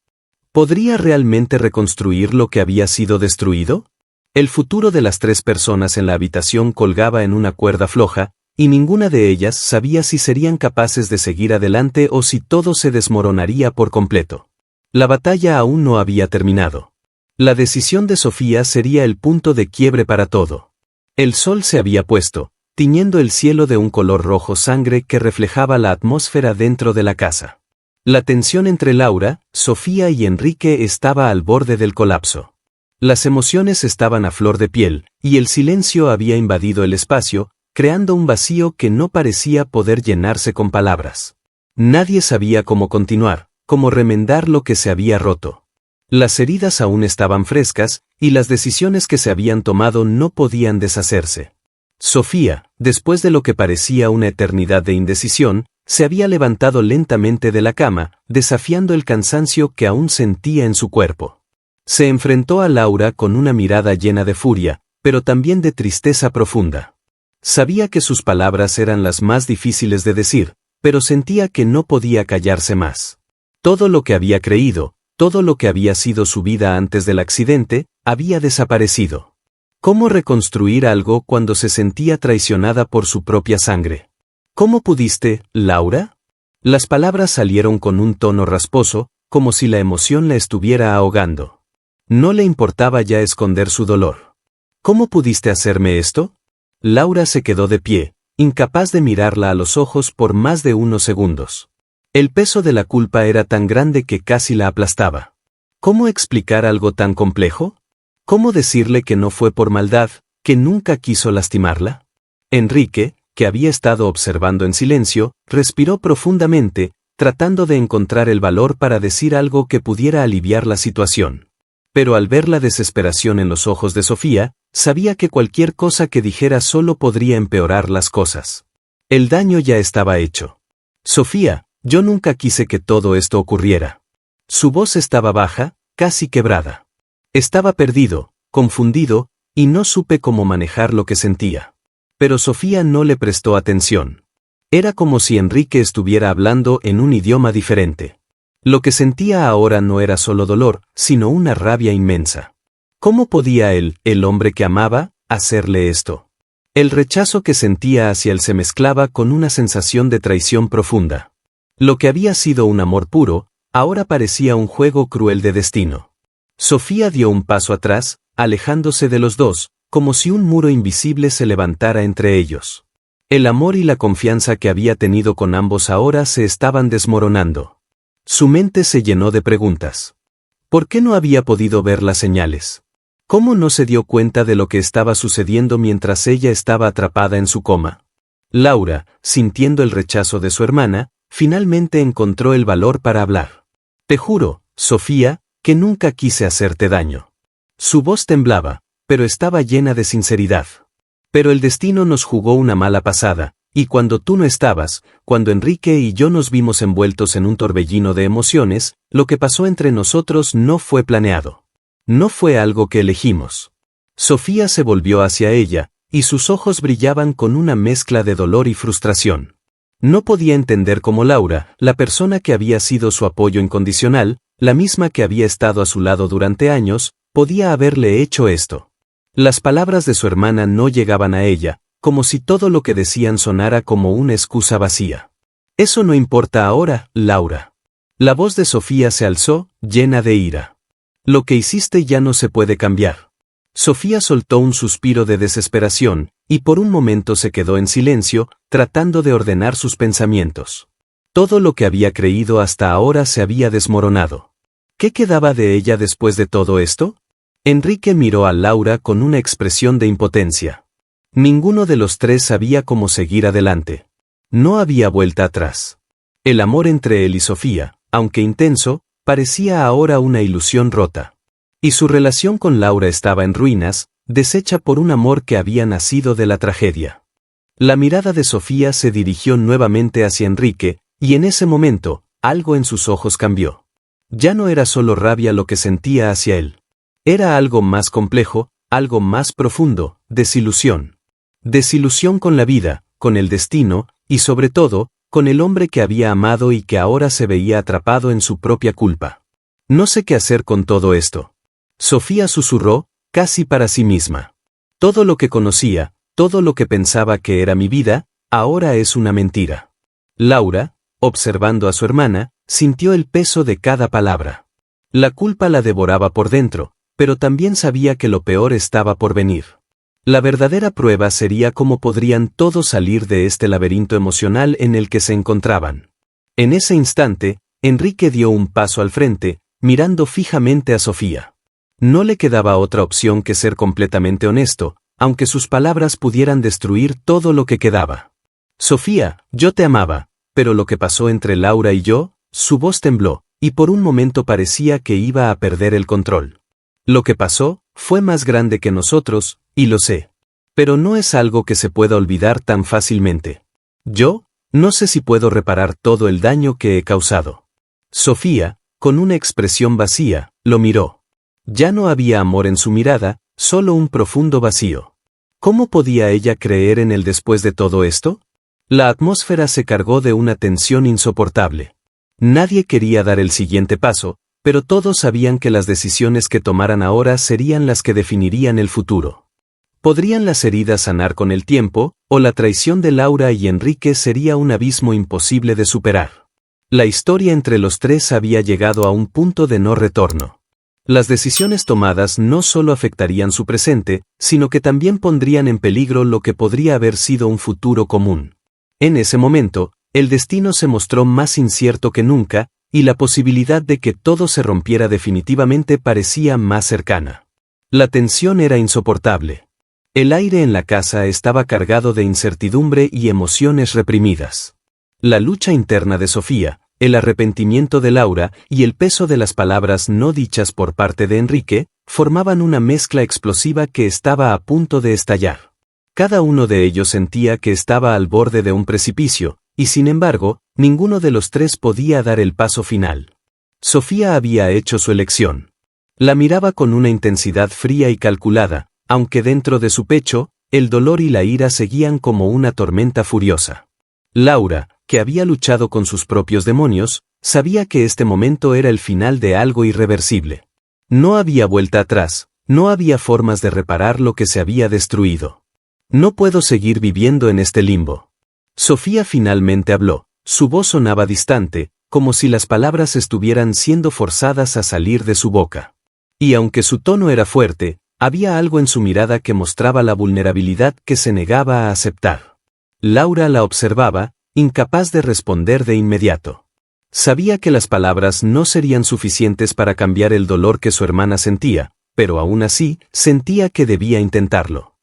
¿Podría realmente reconstruir lo que había sido destruido? El futuro de las 3 personas en la habitación colgaba en una cuerda floja, y ninguna de ellas sabía si serían capaces de seguir adelante o si todo se desmoronaría por completo. La batalla aún no había terminado. La decisión de Sofía sería el punto de quiebre para todo. El sol se había puesto, tiñendo el cielo de un color rojo sangre que reflejaba la atmósfera dentro de la casa. La tensión entre Laura, Sofía y Enrique estaba al borde del colapso. Las emociones estaban a flor de piel, y el silencio había invadido el espacio, creando un vacío que no parecía poder llenarse con palabras. Nadie sabía cómo continuar, cómo remendar lo que se había roto. Las heridas aún estaban frescas, y las decisiones que se habían tomado no podían deshacerse. Sofía, después de lo que parecía una eternidad de indecisión, se había levantado lentamente de la cama, desafiando el cansancio que aún sentía en su cuerpo. Se enfrentó a Laura con una mirada llena de furia, pero también de tristeza profunda. Sabía que sus palabras eran las más difíciles de decir, pero sentía que no podía callarse más. Todo lo que había creído, todo lo que había sido su vida antes del accidente, había desaparecido. ¿Cómo reconstruir algo cuando se sentía traicionada por su propia sangre? ¿Cómo pudiste, Laura? Las palabras salieron con un tono rasposo, como si la emoción la estuviera ahogando. No le importaba ya esconder su dolor. ¿Cómo pudiste hacerme esto? Laura se quedó de pie, incapaz de mirarla a los ojos por más de unos segundos. El peso de la culpa era tan grande que casi la aplastaba. ¿Cómo explicar algo tan complejo? ¿Cómo decirle que no fue por maldad, que nunca quiso lastimarla? Enrique, que había estado observando en silencio, respiró profundamente, tratando de encontrar el valor para decir algo que pudiera aliviar la situación. Pero al ver la desesperación en los ojos de Sofía, sabía que cualquier cosa que dijera solo podría empeorar las cosas. El daño ya estaba hecho. Sofía, yo nunca quise que todo esto ocurriera. Su voz estaba baja, casi quebrada. Estaba perdido, confundido, y no supe cómo manejar lo que sentía. Pero Sofía no le prestó atención. Era como si Enrique estuviera hablando en un idioma diferente. Lo que sentía ahora no era solo dolor, sino una rabia inmensa. ¿Cómo podía él, el hombre que amaba, hacerle esto? El rechazo que sentía hacia él se mezclaba con una sensación de traición profunda. Lo que había sido un amor puro, ahora parecía un juego cruel de destino. Sofía dio un paso atrás, alejándose de los dos, como si un muro invisible se levantara entre ellos. El amor y la confianza que había tenido con ambos ahora se estaban desmoronando. Su mente se llenó de preguntas. ¿Por qué no había podido ver las señales? ¿Cómo no se dio cuenta de lo que estaba sucediendo mientras ella estaba atrapada en su coma? Laura, sintiendo el rechazo de su hermana, finalmente encontró el valor para hablar. Te juro, Sofía, que nunca quise hacerte daño. Su voz temblaba, pero estaba llena de sinceridad. Pero el destino nos jugó una mala pasada, y cuando tú no estabas, cuando Enrique y yo nos vimos envueltos en un torbellino de emociones, lo que pasó entre nosotros no fue planeado. No fue algo que elegimos. Sofía se volvió hacia ella, y sus ojos brillaban con una mezcla de dolor y frustración. No podía entender cómo Laura, la persona que había sido su apoyo incondicional, la misma que había estado a su lado durante años, podía haberle hecho esto. Las palabras de su hermana no llegaban a ella, como si todo lo que decían sonara como una excusa vacía. Eso no importa ahora, Laura. La voz de Sofía se alzó, llena de ira. Lo que hiciste ya no se puede cambiar. Sofía soltó un suspiro de desesperación, y por un momento se quedó en silencio, tratando de ordenar sus pensamientos. Todo lo que había creído hasta ahora se había desmoronado. ¿Qué quedaba de ella después de todo esto? Enrique miró a Laura con una expresión de impotencia. Ninguno de los tres sabía cómo seguir adelante. No había vuelta atrás. El amor entre él y Sofía, aunque intenso, parecía ahora una ilusión rota. Y su relación con Laura estaba en ruinas, deshecha por un amor que había nacido de la tragedia. La mirada de Sofía se dirigió nuevamente hacia Enrique, y en ese momento, algo en sus ojos cambió. Ya no era solo rabia lo que sentía hacia él. Era algo más complejo, algo más profundo, desilusión. Desilusión con la vida, con el destino, y sobre todo, con el hombre que había amado y que ahora se veía atrapado en su propia culpa. No sé qué hacer con todo esto. Sofía susurró, casi para sí misma. Todo lo que conocía, todo lo que pensaba que era mi vida, ahora es una mentira. Laura, observando a su hermana, sintió el peso de cada palabra. La culpa la devoraba por dentro, pero también sabía que lo peor estaba por venir. La verdadera prueba sería cómo podrían todos salir de este laberinto emocional en el que se encontraban. En ese instante, Enrique dio un paso al frente, mirando fijamente a Sofía. No le quedaba otra opción que ser completamente honesto, aunque sus palabras pudieran destruir todo lo que quedaba. Sofía, yo te amaba, pero lo que pasó entre Laura y yo, su voz tembló, y por un momento parecía que iba a perder el control. Lo que pasó, fue más grande que nosotros, y lo sé. Pero no es algo que se pueda olvidar tan fácilmente. Yo, no sé si puedo reparar todo el daño que he causado. Sofía, con una expresión vacía, lo miró. Ya no había amor en su mirada, solo un profundo vacío. ¿Cómo podía ella creer en él después de todo esto? La atmósfera se cargó de una tensión insoportable. Nadie quería dar el siguiente paso, pero todos sabían que las decisiones que tomaran ahora serían las que definirían el futuro. Podrían las heridas sanar con el tiempo, o la traición de Laura y Enrique sería un abismo imposible de superar. La historia entre los tres había llegado a un punto de no retorno. Las decisiones tomadas no solo afectarían su presente, sino que también pondrían en peligro lo que podría haber sido un futuro común. En ese momento, el destino se mostró más incierto que nunca, y la posibilidad de que todo se rompiera definitivamente parecía más cercana. La tensión era insoportable. El aire en la casa estaba cargado de incertidumbre y emociones reprimidas. La lucha interna de Sofía, el arrepentimiento de Laura y el peso de las palabras no dichas por parte de Enrique, formaban una mezcla explosiva que estaba a punto de estallar. Cada uno de ellos sentía que estaba al borde de un precipicio, y sin embargo, ninguno de los tres podía dar el paso final. Sofía había hecho su elección. La miraba con una intensidad fría y calculada, aunque dentro de su pecho, el dolor y la ira seguían como una tormenta furiosa. Laura, que había luchado con sus propios demonios, sabía que este momento era el final de algo irreversible. No había vuelta atrás, no había formas de reparar lo que se había destruido. No puedo seguir viviendo en este limbo. Sofía finalmente habló, su voz sonaba distante, como si las palabras estuvieran siendo forzadas a salir de su boca. Y aunque su tono era fuerte, había algo en su mirada que mostraba la vulnerabilidad que se negaba a aceptar. Laura la observaba, incapaz de responder de inmediato. Sabía que las palabras no serían suficientes para cambiar el dolor que su hermana sentía, pero aún así, sentía que debía intentarlo.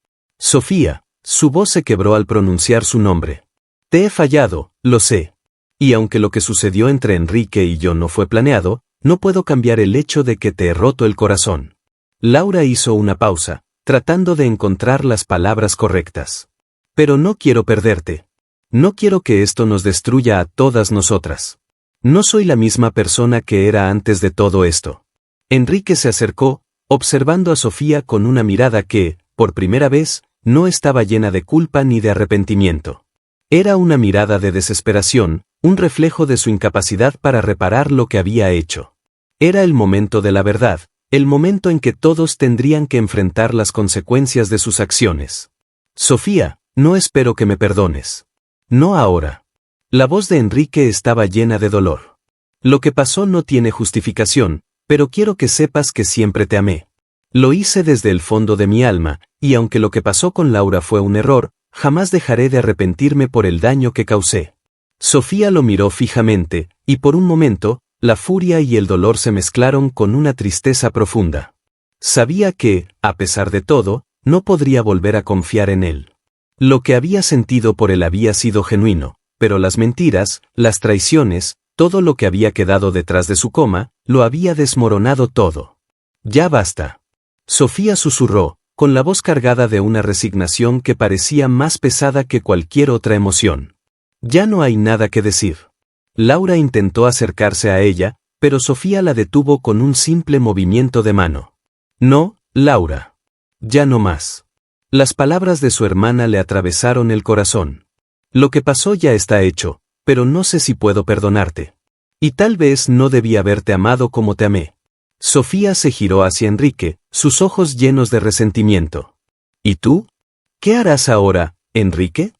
Sofía, su voz se quebró al pronunciar su nombre. Te he fallado, lo sé. Y aunque lo que sucedió entre Enrique y yo no fue planeado, no puedo cambiar el hecho de que te he roto el corazón. Laura hizo una pausa, tratando de encontrar las palabras correctas. Pero no quiero perderte. No quiero que esto nos destruya a todas nosotras. No soy la misma persona que era antes de todo esto. Enrique se acercó, observando a Sofía con una mirada que, por primera vez, no estaba llena de culpa ni de arrepentimiento. Era una mirada de desesperación, un reflejo de su incapacidad para reparar lo que había hecho. Era el momento de la verdad, el momento en que todos tendrían que enfrentar las consecuencias de sus acciones. Sofía, no espero que me perdones. No ahora. La voz de Enrique estaba llena de dolor. Lo que pasó no tiene justificación, pero quiero que sepas que siempre te amé. Lo hice desde el fondo de mi alma, y aunque lo que pasó con Laura fue un error, jamás dejaré de arrepentirme por el daño que causé. Sofía lo miró fijamente, y por un momento, la furia y el dolor se mezclaron con una tristeza profunda. Sabía que, a pesar de todo, no podría volver a confiar en él. Lo que había sentido por él había sido genuino, pero las mentiras, las traiciones, todo lo que había quedado detrás de su coma, lo había desmoronado todo. Ya basta. Sofía susurró, con la voz cargada de una resignación que parecía más pesada que cualquier otra emoción. Ya no hay nada que decir. Laura intentó acercarse a ella, pero Sofía la detuvo con un simple movimiento de mano. No, Laura. Ya no más. Las palabras de su hermana le atravesaron el corazón. Lo que pasó ya está hecho, pero no sé si puedo perdonarte. Y tal vez no debí haberte amado como te amé. Sofía se giró hacia Enrique, sus ojos llenos de resentimiento. ¿Y tú? ¿Qué harás ahora, Enrique?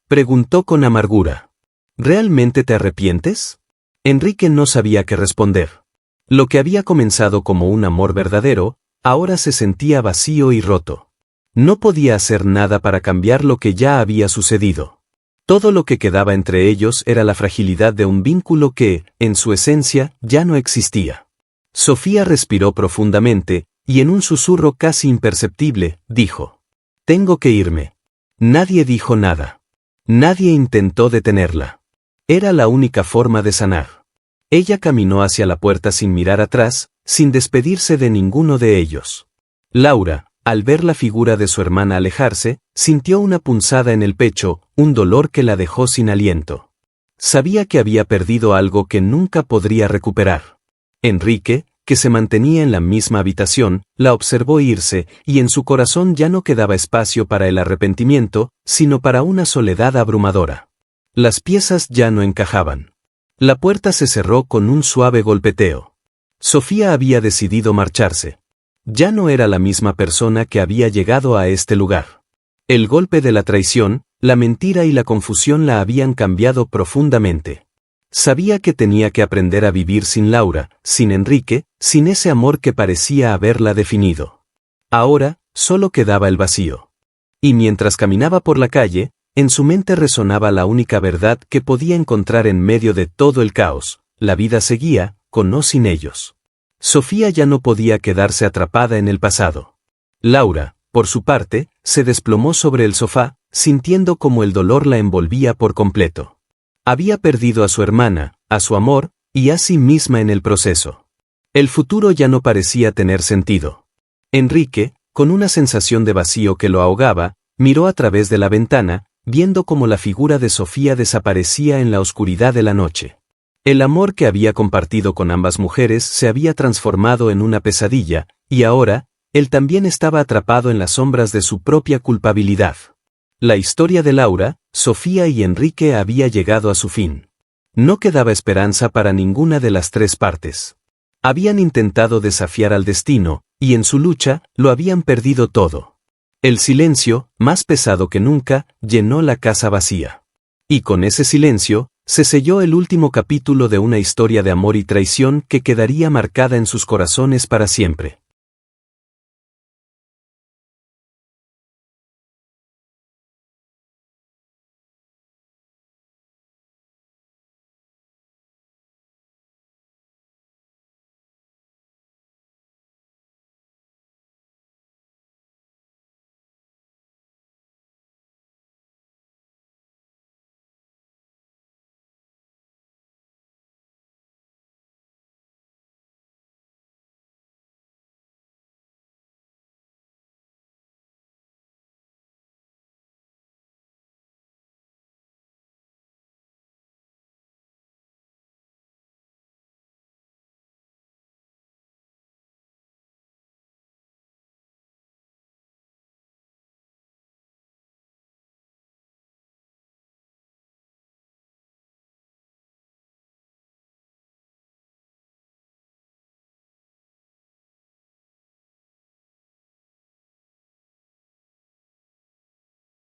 Preguntó con amargura. ¿Realmente te arrepientes? Enrique no sabía qué responder. Lo que había comenzado como un amor verdadero, ahora se sentía vacío y roto. No podía hacer nada para cambiar lo que ya había sucedido. Todo lo que quedaba entre ellos era la fragilidad de un vínculo que, en su esencia, ya no existía. Sofía respiró profundamente, y en un susurro casi imperceptible, dijo: «Tengo que irme». Nadie dijo nada. Nadie intentó detenerla. Era la única forma de sanar. Ella caminó hacia la puerta sin mirar atrás, sin despedirse de ninguno de ellos. Laura, al ver la figura de su hermana alejarse, sintió una punzada en el pecho, un dolor que la dejó sin aliento. Sabía que había perdido algo que nunca podría recuperar. Enrique, que se mantenía en la misma habitación, la observó irse, y en su corazón ya no quedaba espacio para el arrepentimiento, sino para una soledad abrumadora. Las piezas ya no encajaban. La puerta se cerró con un suave golpeteo. Sofía había decidido marcharse. Ya no era la misma persona que había llegado a este lugar. El golpe de la traición, la mentira y la confusión la habían cambiado profundamente. Sabía que tenía que aprender a vivir sin Laura, sin Enrique, sin ese amor que parecía haberla definido. Ahora, solo quedaba el vacío. Y mientras caminaba por la calle, en su mente resonaba la única verdad que podía encontrar en medio de todo el caos: la vida seguía, con o sin ellos. Sofía ya no podía quedarse atrapada en el pasado. Laura, por su parte, se desplomó sobre el sofá, sintiendo como el dolor la envolvía por completo. Había perdido a su hermana, a su amor, y a sí misma en el proceso. El futuro ya no parecía tener sentido. Enrique, con una sensación de vacío que lo ahogaba, miró a través de la ventana, viendo cómo la figura de Sofía desaparecía en la oscuridad de la noche. El amor que había compartido con ambas mujeres se había transformado en una pesadilla, y ahora, él también estaba atrapado en las sombras de su propia culpabilidad. La historia de Laura, Sofía y Enrique había llegado a su fin. No quedaba esperanza para ninguna de las tres partes. Habían intentado desafiar al destino, y en su lucha, lo habían perdido todo. El silencio, más pesado que nunca, llenó la casa vacía. Y con ese silencio, se selló el último capítulo de una historia de amor y traición que quedaría marcada en sus corazones para siempre.